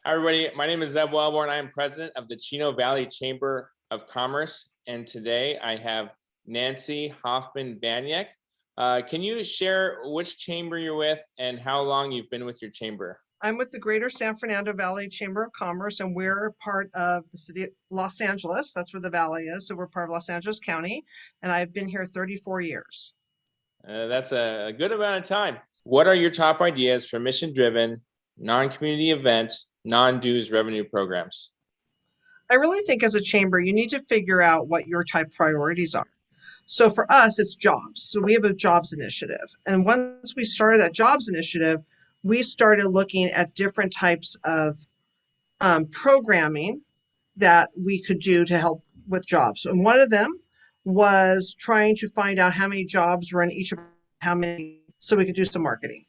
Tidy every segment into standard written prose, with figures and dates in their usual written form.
Hi, everybody. My name is Zeb Wellborn. I am president of the Chino Valley Chamber of Commerce. And today I have Nancy Hoffman Vanyek. Can you share which chamber you're with and how long you've been with your chamber? I'm with the Greater San Fernando Valley Chamber of Commerce, and we're part of the city of Los Angeles. That's where the valley is. So we're part of Los Angeles County, and I've been here 34 years. That's a good amount of time. What are your top ideas for mission-driven, non-community event, non-dues revenue programs? I really think as a chamber, you need to figure out what your type priorities are. So for us, it's jobs. So we have a jobs initiative. And once we started that jobs initiative, we started looking at different types of programming that we could do to help with jobs. And one of them was trying to find out how many jobs were in each of how many, so we could do some marketing,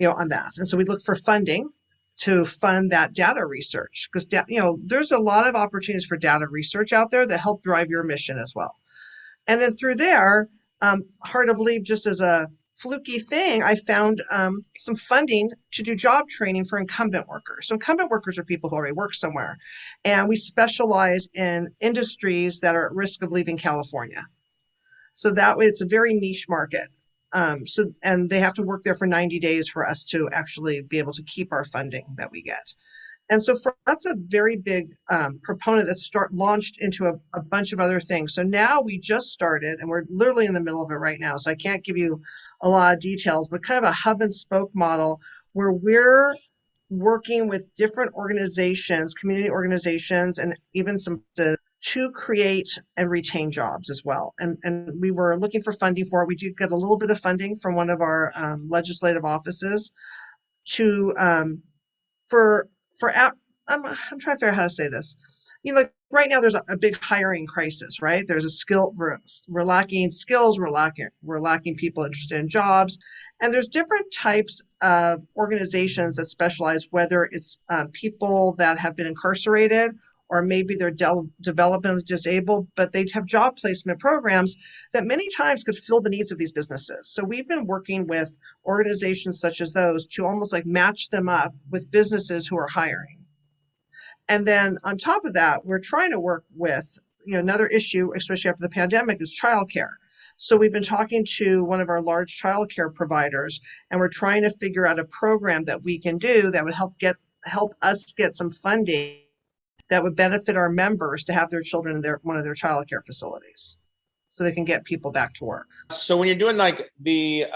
on that. And so we looked for funding to fund that data research because, there's a lot of opportunities for data research out there that help drive your mission as well. And then through there, hard to believe, just as a fluky thing, I found some funding to do job training for incumbent workers. So incumbent workers are people who already work somewhere. And we specialize in industries that are at risk of leaving California. So that way it's a very niche market. And they have to work there for 90 days for us to actually be able to keep our funding that we get. And so that's a very big proponent that launched into a bunch of other things. So now we just started, and we're literally in the middle of it right now. So I can't give you a lot of details, but kind of a hub and spoke model where we're working with different organizations, community organizations, and even some to create and retain jobs as well. And we were looking for funding for it. We did get a little bit of funding from one of our legislative offices to I'm trying to figure out how to say this. Like right now there's a big hiring crisis, right? There's we're lacking skills, we're lacking people interested in jobs. And there's different types of organizations that specialize, whether it's people that have been incarcerated or maybe they're developmentally disabled, but they have job placement programs that many times could fill the needs of these businesses. So we've been working with organizations such as those to almost like match them up with businesses who are hiring. And then on top of that, we're trying to work with, another issue, especially after the pandemic, is childcare. So we've been talking to one of our large childcare providers, and we're trying to figure out a program that we can do that would help us get some funding that would benefit our members to have their children in one of their childcare facilities so they can get people back to work. So when you're doing like the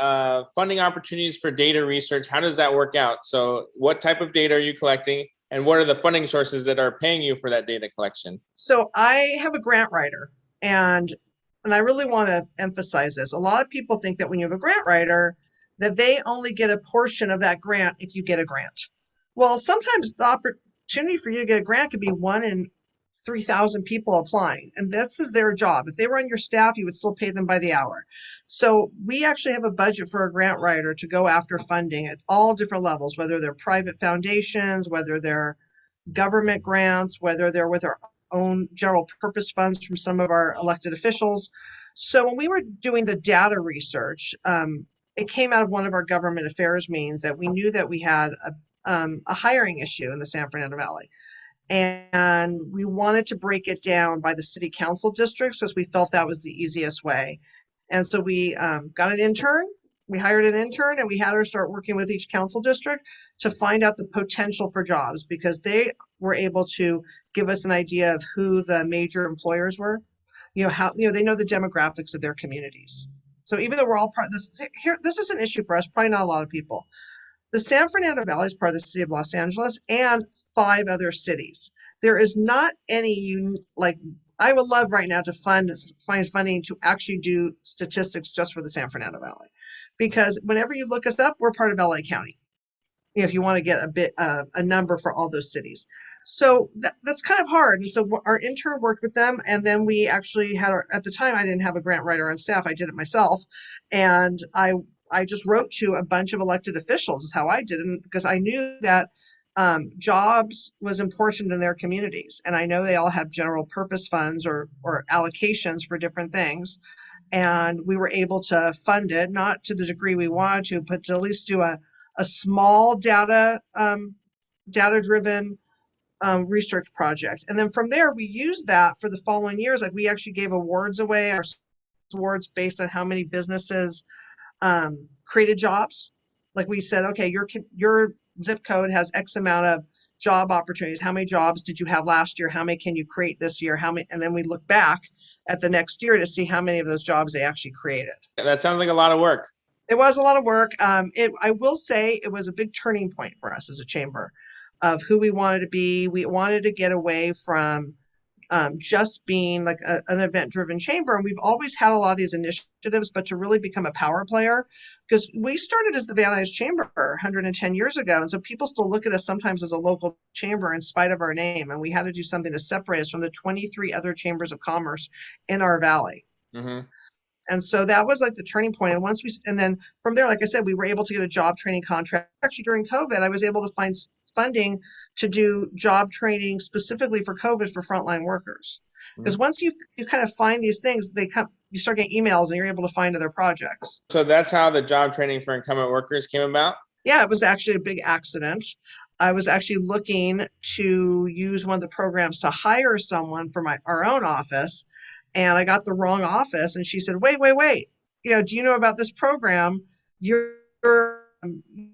funding opportunities for data research, how does that work out? So what type of data are you collecting and what are the funding sources that are paying you for that data collection? So I have a grant writer and I really want to emphasize this. A lot of people think that when you have a grant writer, that they only get a portion of that grant if you get a grant. Well, sometimes the opportunity for you to get a grant could be 1 in 3,000 people applying, and this is their job. If they were on your staff, you would still pay them by the hour. So we actually have a budget for a grant writer to go after funding at all different levels, whether they're private foundations, whether they're government grants, whether they're with our own general purpose funds from some of our elected officials. So when we were doing the data research, it came out of one of our government affairs meetings that we knew that we had a hiring issue in the San Fernando Valley. And we wanted to break it down by the city council districts because we felt that was the easiest way. And so we got an intern, we hired an intern, and we had her start working with each council district to find out the potential for jobs because they were able to give us an idea of who the major employers were, they know the demographics of their communities. So even though we're all part of this, this is an issue for us, probably not a lot of people. The San Fernando Valley is part of the city of Los Angeles and 5 other cities. There is not any, I would love right now to find funding to actually do statistics just for the San Fernando Valley. Because whenever you look us up, we're part of LA County. If you want to get a number for all those cities. So that's kind of hard. And so our intern worked with them. And then we actually had at the time, I didn't have a grant writer on staff. I did it myself. And I just wrote to a bunch of elected officials is how I did it because I knew that jobs was important in their communities. And I know they all have general purpose funds or allocations for different things. And we were able to fund it, not to the degree we wanted to, but to at least do a small data-driven research project. And then from there, we used that for the following years. Like we actually gave awards away, our awards based on how many businesses created jobs. Like we said, okay, your zip code has X amount of job opportunities. How many jobs did you have last year? How many can you create this year? How many? And then we look back at the next year to see how many of those jobs they actually created. That sounds like a lot of work. It was a lot of work. I will say it was a big turning point for us as a chamber of who we wanted to be. We wanted to get away from just being like an event-driven chamber. And we've always had a lot of these initiatives, but to really become a power player, because we started as the Van Nuys Chamber 110 years ago. And so people still look at us sometimes as a local chamber in spite of our name. And we had to do something to separate us from the 23 other chambers of commerce in our valley. Mm-hmm. And so that was like the turning point. And then from there, like I said, we were able to get a job training contract. Actually, during COVID, I was able to find funding to do job training specifically for COVID for frontline workers. Because once you kind of find these things, you start getting emails and you're able to find other projects. So that's how the job training for incumbent workers came about? Yeah, it was actually a big accident. I was actually looking to use one of the programs to hire someone for our own office. And I got the wrong office. And she said, wait. Do you know about this program? You're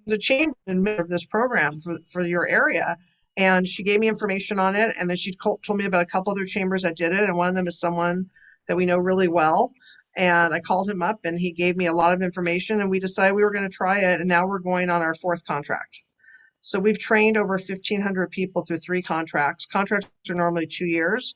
the chamber of this program for your area. And she gave me information on it. And then she told me about a couple other chambers that did it. And one of them is someone that we know really well. And I called him up and he gave me a lot of information and we decided we were going to try it. And now we're going on our 4th contract. So we've trained over 1,500 people through 3 contracts. Contracts are normally 2 years.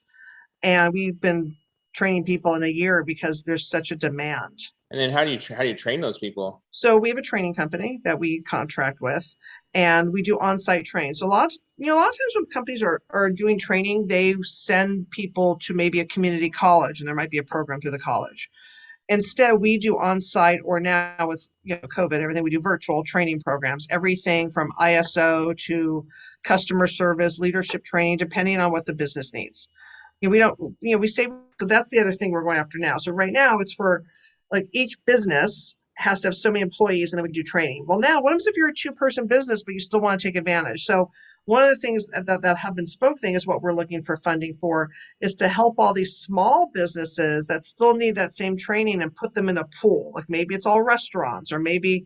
And we've been training people in a year because there's such a demand. And then how do you train those people? So we have a training company that we contract with, and we do on-site training. So a lot of times when companies are doing training, they send people to maybe a community college, and there might be a program through the college. Instead, we do on-site, or now with COVID, everything, we do virtual training programs, everything from ISO to customer service, leadership training, depending on what the business needs. We say, so that's the other thing we're going after now. So right now it's for like each business has to have so many employees and then we do training. Well, now what happens if you're a 2-person business, but you still want to take advantage? So one of the things that hub and spoke thing is what we're looking for funding for is to help all these small businesses that still need that same training and put them in a pool. Like maybe it's all restaurants or maybe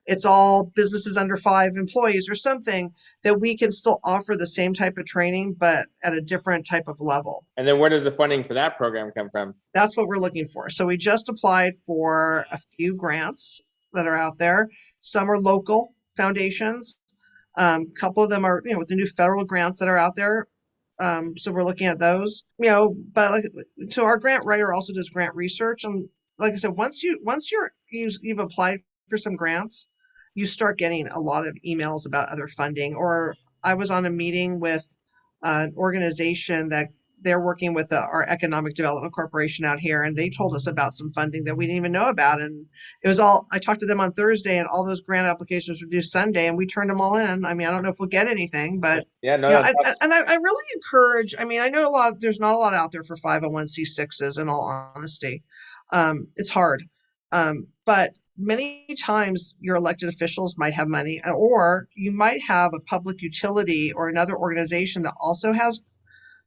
it's all businesses under 5 employees or something that we can still offer the same type of training, but at a different type of level. And then where does the funding for that program come from? That's what we're looking for. So we just applied for a few grants that are out there. Some are local foundations. A couple of them are, with the new federal grants that are out there. So we're looking at those, but so our grant writer also does grant research. And like I said, once you've applied for some grants, you start getting a lot of emails about other funding. Or I was on a meeting with an organization that they're working with our Economic Development Corporation out here, and they told us about some funding that we didn't even know about. And it was I talked to them on Thursday, and all those grant applications were due Sunday, and we turned them all in. I mean, I don't know if we'll get anything, but yeah, no. I really encourage. I mean, I know there's not a lot out there for 501c6s. In all honesty, it's hard, but many times your elected officials might have money, or you might have a public utility or another organization that also has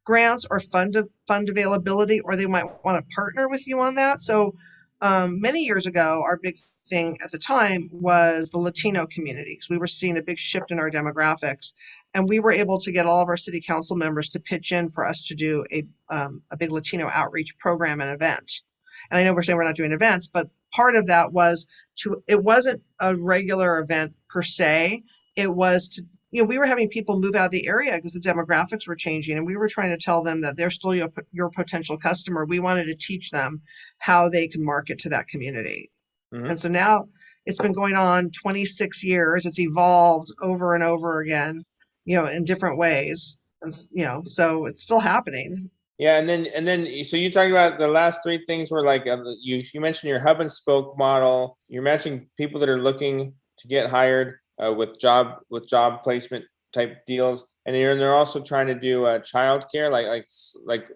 grants or fund availability, or they might want to partner with you on that. So many years ago, our big thing at the time was the Latino community, because we were seeing a big shift in our demographics, and we were able to get all of our city council members to pitch in for us to do a big Latino outreach program and event. And I know we're saying we're not doing events, but part of that was it wasn't a regular event per se. It was to, we were having people move out of the area because the demographics were changing, and we were trying to tell them that they're still your potential customer. We wanted to teach them how they can market to that community. Mm-hmm. And so now it's been going on 26 years. It's evolved over and over again, in different ways. And, so it's still happening. Yeah, and then, so you talking about the last 3 things were like you mentioned your hub and spoke model. You're matching people that are looking to get hired with job placement type deals, and they're also trying to do childcare, like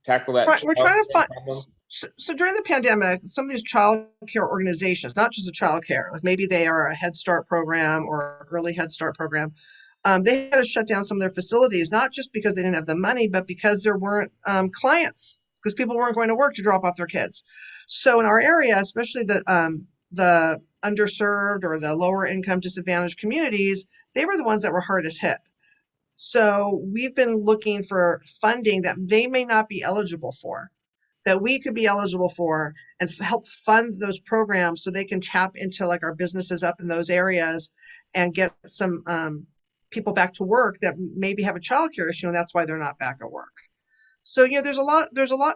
tackle that. We're trying to find. So during the pandemic, some of these child care organizations, not just a child care, like maybe they are a Head Start program or early Head Start program, they had to shut down some of their facilities, not just because they didn't have the money, but because there weren't clients, because people weren't going to work to drop off their kids. So in our area, especially the underserved or the lower income disadvantaged communities, they were the ones that were hardest hit. So we've been looking for funding that they may not be eligible for, that we could be eligible for, and help fund those programs so they can tap into like our businesses up in those areas and get some people back to work that maybe have a childcare issue and that's why they're not back at work. So yeah, there's a lot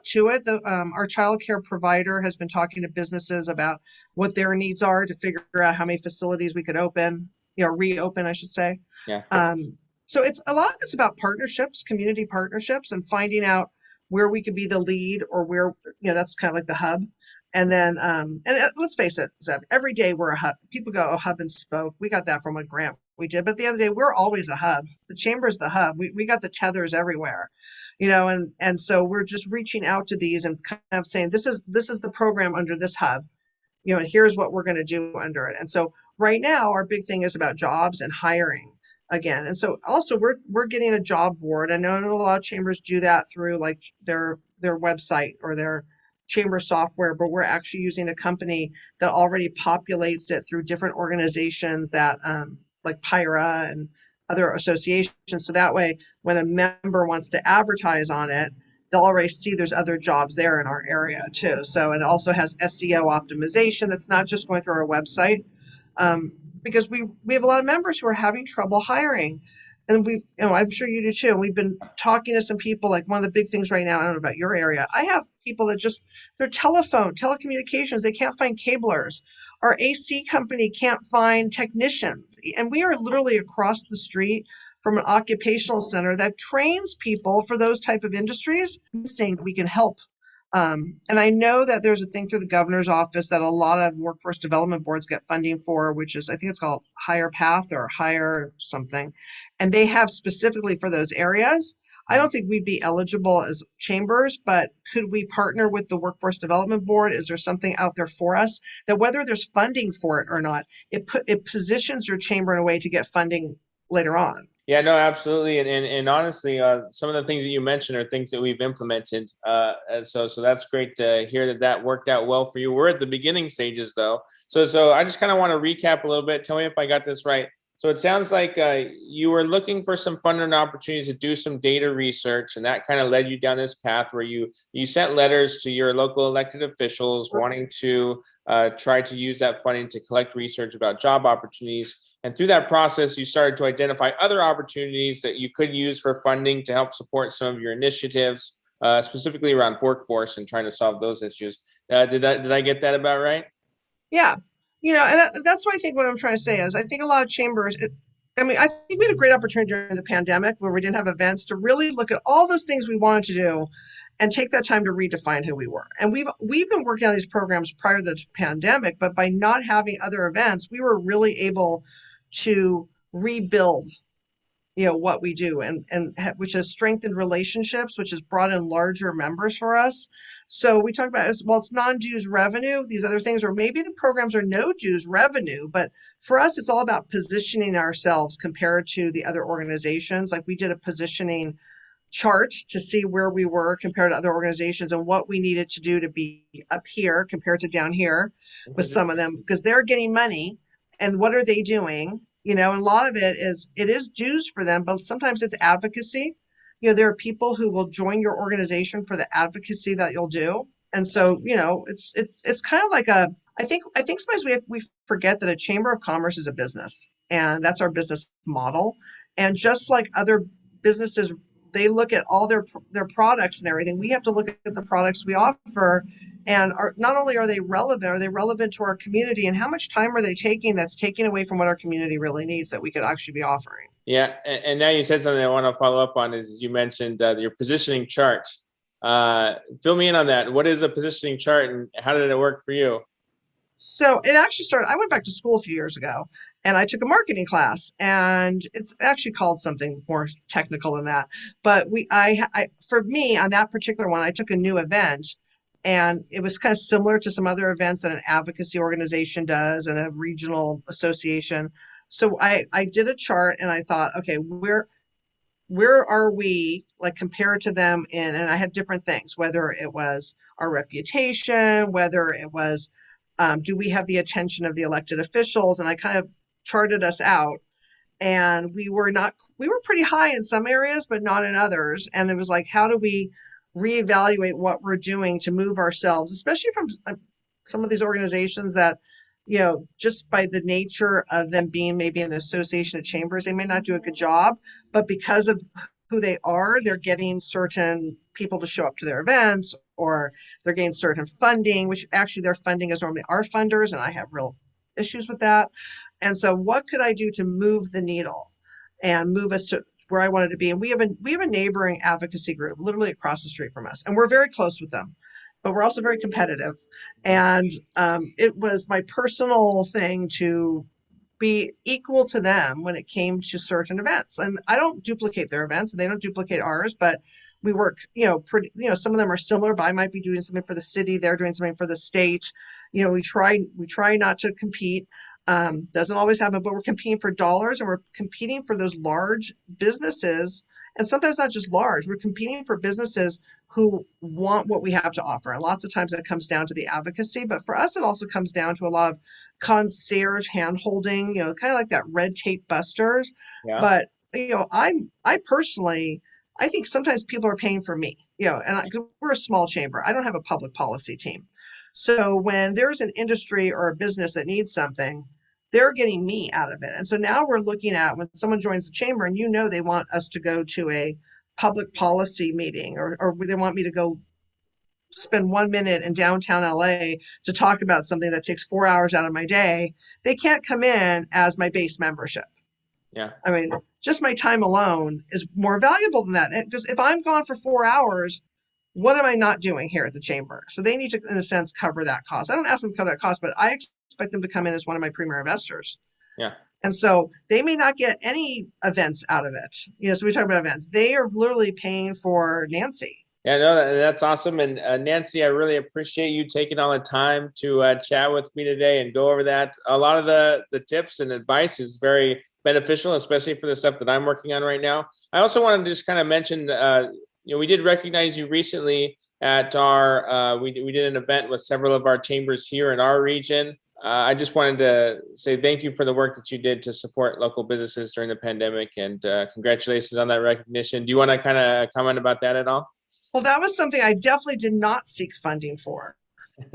to it. Our child care provider has been talking to businesses about what their needs are to figure out how many facilities we could open, reopen, I should say. Yeah. So it's a lot of it's about partnerships, community partnerships, and finding out where we could be the lead or where, that's kind of like the hub. And then, let's face it, Zeb, every day we're a hub. People go, oh, hub and spoke. We got that from a grant we did. But at the end of the day, we're always a hub. The chamber is the hub. We got the tethers everywhere, and so we're just reaching out to these and kind of saying, this is the program under this hub, and here's what we're going to do under it. And so right now, our big thing is about jobs and hiring again. And so also we're getting a job board. I know a lot of chambers do that through like their website or their chamber software, but we're actually using a company that already populates it through different organizations that like PIRA and other associations. So that way, when a member wants to advertise on it, they'll already see there's other jobs there in our area too. So it also has SEO optimization that's not just going through our website, because we have a lot of members who are having trouble hiring. And I'm sure you do too. And we've been talking to some people, like one of the big things right now, I don't know about your area. I have people that their telecommunications, they can't find cablers. Our AC company can't find technicians. And we are literally across the street from an occupational center that trains people for those type of industries, saying that we can help. And I know that there's a thing through the governor's office that a lot of workforce development boards get funding for, which is, I think it's called Higher Path or Higher something. And they have specifically for those areas. I don't think we'd be eligible as chambers, but could we partner with the workforce development board? Is there something out there for us that whether there's funding for it or not, it positions your chamber in a way to get funding later on? Yeah, no, absolutely. And honestly, some of the things that you mentioned are things that we've implemented. And so that's great to hear that worked out well for you. We're at the beginning stages though. So I just kind of want to recap a little bit. Tell me if I got this right. So it sounds like you were looking for some funding opportunities to do some data research, and that kind of led you down this path where you sent letters to your local elected officials wanting to try to use that funding to collect research about job opportunities. And through that process, you started to identify other opportunities that you could use for funding to help support some of your initiatives, specifically around workforce and trying to solve those issues. Did I get that about right? Yeah. And that's what I think what I'm trying to say is I think a lot of chambers, I think we had a great opportunity during the pandemic where we didn't have events to really look at all those things we wanted to do and take that time to redefine who we were. And we've been working on these programs prior to the pandemic, but by not having other events, we were really able to rebuild what we do and which has strengthened relationships, which has brought in larger members for us. So we talked about it's non-dues revenue, these other things, or maybe the programs are no dues revenue, but for us it's all about positioning ourselves compared to the other organizations. Like we did a positioning chart to see where we were compared to other organizations and what we needed to do to be up here compared to down here with some of them, because they're getting money and what are they doing? And a lot of it is dues for them, but sometimes it's advocacy. There are people who will join your organization for the advocacy that you'll do. And so, it's kind of like I think sometimes we forget that a chamber of commerce is a business, and that's our business model. And just like other businesses, they look at all their products and everything. We have to look at the products we offer, and not only are they relevant to our community, and how much time are they taking that's taking away from what our community really needs that we could actually be offering. Yeah, and now you said something I want to follow up on is you mentioned your positioning chart. Fill me in on that. What is a positioning chart and how did it work for you? So it actually started, I went back to school a few years ago and I took a marketing class, and it's actually called something more technical than that. But for me on that particular one, I took a new event, and it was kind of similar to some other events that an advocacy organization does and a regional association. So I did a chart and I thought, okay, where are we like compared to them in, and I had different things, whether it was our reputation, whether it was do we have the attention of the elected officials, and I kind of charted us out, and we were pretty high in some areas but not in others, and it was like, how do we reevaluate what we're doing to move ourselves, especially from some of these organizations that, just by the nature of them being maybe an association of chambers, they may not do a good job, but because of who they are, they're getting certain people to show up to their events, or they're getting certain funding, which actually their funding is normally our funders, and I have real issues with that. And so what could I do to move the needle and move us to where I wanted to be? And we have a neighboring advocacy group literally across the street from us, and we're very close with them, but we're also very competitive. And it was my personal thing to be equal to them when it came to certain events. And I don't duplicate their events, and they don't duplicate ours, but we work, pretty, some of them are similar, but I might be doing something for the city, they're doing something for the state. We try not to compete. Doesn't always happen, but we're competing for dollars, and we're competing for those large businesses, and sometimes not just large. We're competing for businesses who want what we have to offer. And lots of times that comes down to the advocacy, but for us, it also comes down to a lot of concierge hand holding, kind of like that red tape busters. Yeah. But, I personally, I think sometimes people are paying for me, cause we're a small chamber. I don't have a public policy team. So when there's an industry or a business that needs something, they're getting me out of it. And so now we're looking at when someone joins the chamber and they want us to go to a public policy meeting, or they want me to go spend 1 minute in downtown LA to talk about something that takes 4 hours out of my day, they can't come in as my base membership. Yeah. I mean, just my time alone is more valuable than that. Because if I'm gone for 4 hours, what am I not doing here at the chamber? So they need to, in a sense, cover that cost. I don't ask them to cover that cost, but I expect them to come in as one of my premier investors. Yeah. And so they may not get any events out of it. So we talk about events. They are literally paying for Nancy. Yeah, no, that's awesome. And Nancy, I really appreciate you taking all the time to chat with me today and go over that. A lot of the tips and advice is very beneficial, especially for the stuff that I'm working on right now. I also wanted to just kind of mention, we did recognize you recently at our, we did an event with several of our chambers here in our region. I just wanted to say thank you for the work that you did to support local businesses during the pandemic, and congratulations on that recognition. Do you want to kind of comment about that at all? Well, that was something I definitely did not seek funding for.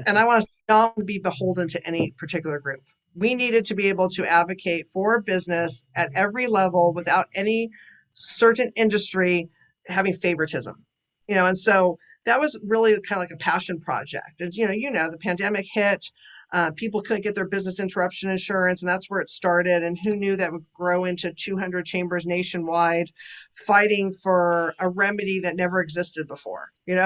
And I want to not be beholden to any particular group. We needed to be able to advocate for business at every level without any certain industry having favoritism. And so that was really kind of like a passion project. And the pandemic hit. People couldn't get their business interruption insurance, and that's where it started. And who knew that would grow into 200 chambers nationwide, fighting for a remedy that never existed before. It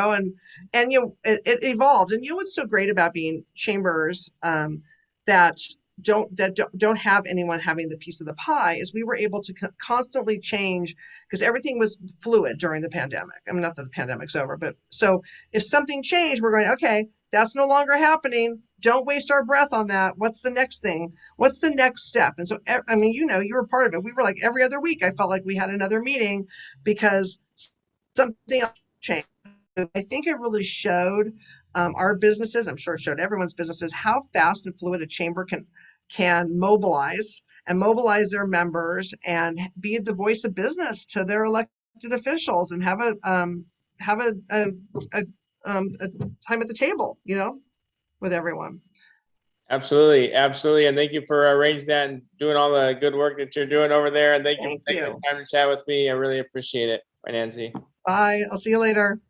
evolved. And what's so great about being chambers that don't have anyone having the piece of the pie is we were able to constantly change, because everything was fluid during the pandemic. I mean, not that the pandemic's over, but so if something changed, we're going, okay, that's no longer happening. Don't waste our breath on that. What's the next thing? What's the next step? And so, I mean, you were part of it. We were like every other week, I felt like we had another meeting because something else changed. I think it really showed our businesses, I'm sure it showed everyone's businesses, how fast and fluid a chamber can mobilize their members and be the voice of business to their elected officials, and have a time at the table, with everyone. Absolutely. Absolutely. And thank you for arranging that and doing all the good work that you're doing over there. And thank you for taking the time to chat with me. I really appreciate it. Bye, Nancy. Bye. I'll see you later.